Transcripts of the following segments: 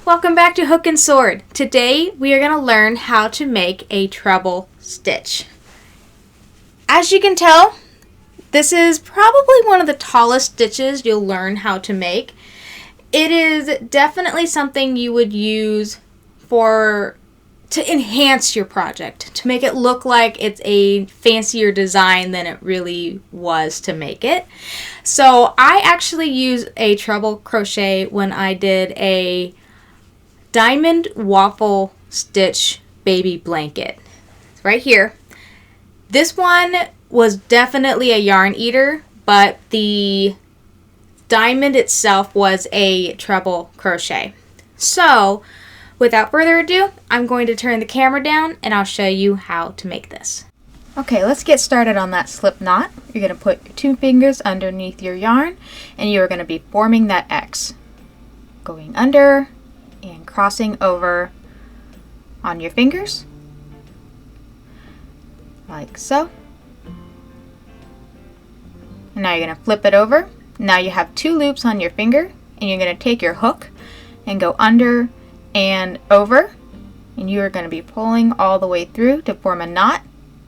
Welcome back to Hook and Sword. Today we are going to learn how to make a treble stitch. As you can tell, this is probably one of the tallest stitches you'll learn how to make. It is definitely something you would use to enhance your project, to make it look like it's a fancier design than it really was to make it. So I actually used a treble crochet when I did a diamond waffle stitch baby blanket. It's right here. This one was definitely a yarn eater, but the diamond itself was a treble crochet. So without further ado, I'm going to turn the camera down and I'll show you how to make this. Okay, let's get started on that slip knot. You're going to put your 2 fingers underneath your yarn and you're going to be forming that X. Going under and crossing over on your fingers, like so. And now you're going to flip it over. Now you have 2 loops on your finger and you're going to take your hook and go under and over, and you are going to be pulling all the way through to form a knot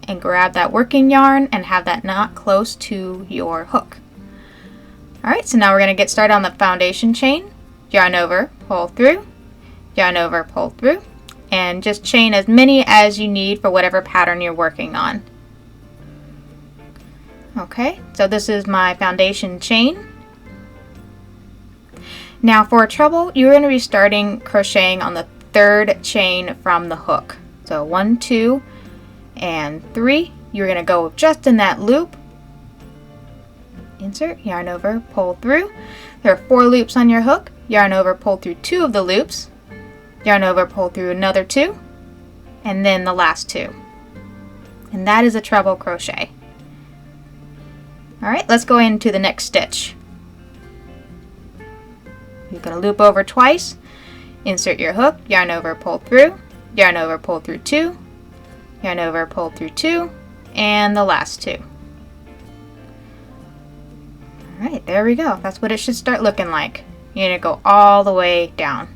and grab that working yarn and have that knot close to your hook. Alright, so now we're going to get started on the foundation chain. Yarn over, pull through, yarn over, pull through, and just chain as many as you need for whatever pattern you're working on. Okay, so this is my foundation chain. Now for a treble, you're going to be starting crocheting on the 3rd chain from the hook. So 1, 2, and 3. You're going to go just in that loop. Insert, yarn over, pull through. There are 4 loops on your hook. Yarn over, pull through 2 of the loops. Yarn over, pull through another 2. And then the last 2. And that is a treble crochet. Alright, let's go into the next stitch. You're going to loop over twice, insert your hook, yarn over, pull through, yarn over, pull through 2, yarn over, pull through 2, and the last 2. Alright, there we go. That's what it should start looking like. You're going to go all the way down.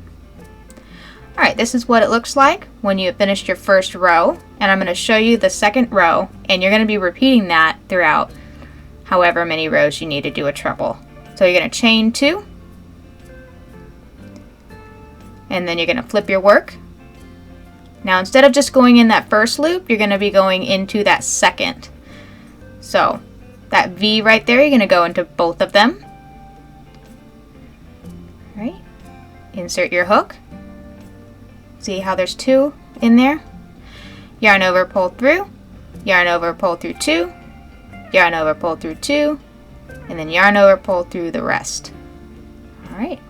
Alright, this is what it looks like when you have finished your first row, and I'm going to show you the second row, and you're going to be repeating that throughout however many rows you need to do a treble. So you're going to chain 2, and then you're going to flip your work. Now instead of just going in that first loop, you're going to be going into that second. So that V right there, you're going to go into both of them. All right. Insert your hook. See how there's 2 in there? Yarn over, pull through, yarn over, pull through 2, yarn over, pull through 2, and then yarn over, pull through the rest. All right.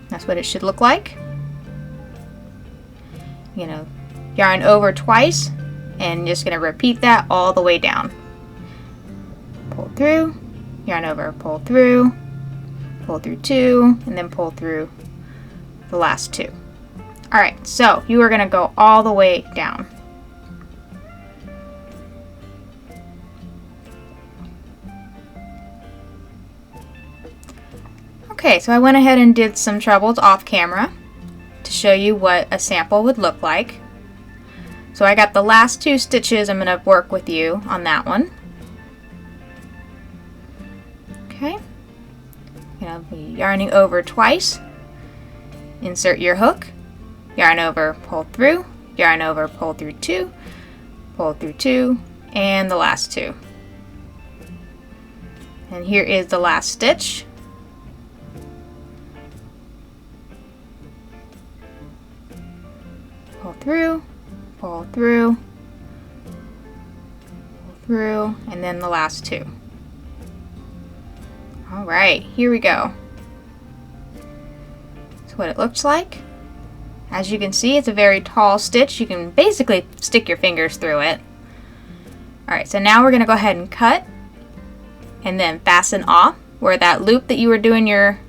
That's what it should look like. You know, yarn over twice and just going to repeat that all the way down. Pull through, yarn over, pull through 2, and then pull through the last 2. Alright, so you are going to go all the way down. Okay, so I went ahead and did some trebles off camera to show you what a sample would look like. So I got the last 2 stitches. I'm going to work with you on that one. Okay, you're going to be yarning over twice. Insert your hook, yarn over, pull through, yarn over, pull through 2, pull through 2, and the last 2. And here is the last stitch. Pull through, pull through, pull through, and then the last 2. Alright, here we go. That's what it looks like. As you can see, it's a very tall stitch. You can basically stick your fingers through it. Alright, so now we're going to go ahead and cut and then fasten off. Where that loop that you were doing your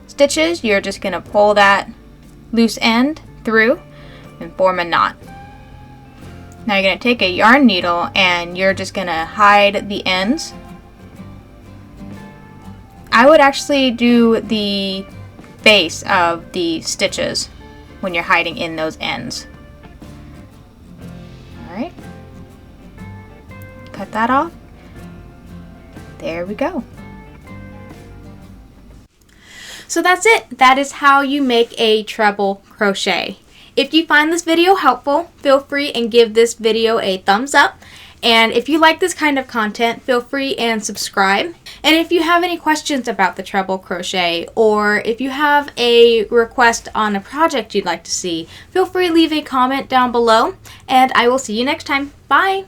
stitches, you're just going to pull that loose end through and form a knot. Now you're going to take a yarn needle and you're just going to hide the ends. I would actually do the base of the stitches when you're hiding in those ends. Alright, cut that off. There we go. So that's it. That is how you make a treble crochet. If you find this video helpful, feel free and give this video a thumbs up. And if you like this kind of content, feel free and subscribe. And if you have any questions about the treble crochet, or if you have a request on a project you'd like to see, feel free to leave a comment down below. And I will see you next time. Bye!